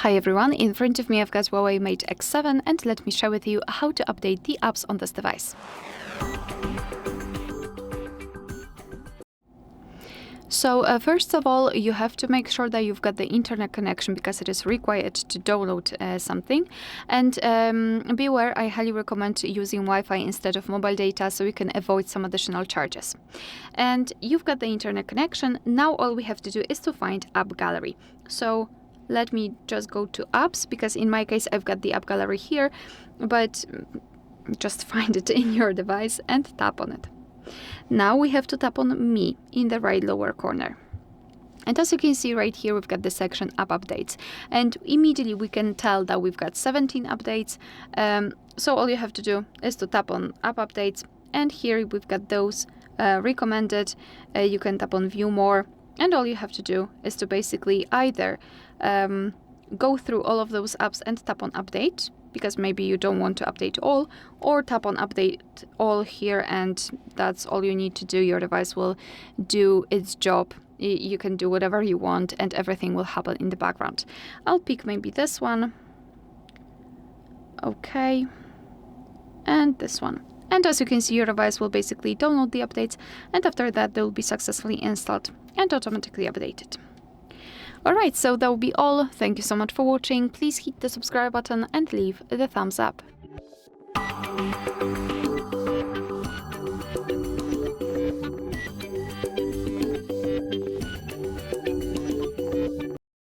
Hi everyone, in front of me I've got HUAWEI Mate X7 and let me share with you how to update the apps on this device. So first of all, you have to make sure that you've got the internet connection because it is required to download something. And beware, I highly recommend using Wi-Fi instead of mobile data so you can avoid some additional charges. And you've got the internet connection. Now all we have to do is to find AppGallery. So let me just go to apps because in my case I've got the AppGallery here, but just find it in your device and tap on it. Now we have to tap on Me in the right lower corner. And as you can see right here, we've got the section App Updates. And immediately we can tell that we've got 17 updates. So all you have to do is to tap on App Updates. And here we've got those recommended. You can tap on View More. And all you have to do is to basically either go through all of those apps and tap on Update, because maybe you don't want to update all, or tap on Update All here, and that's all you need to do. Your device will do its job. You can do whatever you want and everything will happen in the background. I'll pick maybe this one. Okay. And this one. And as you can see, your device will basically download the updates, and after that they will be successfully installed and automatically updated. Alright, so that will be all. Thank you so much for watching. Please hit the subscribe button and leave the thumbs up.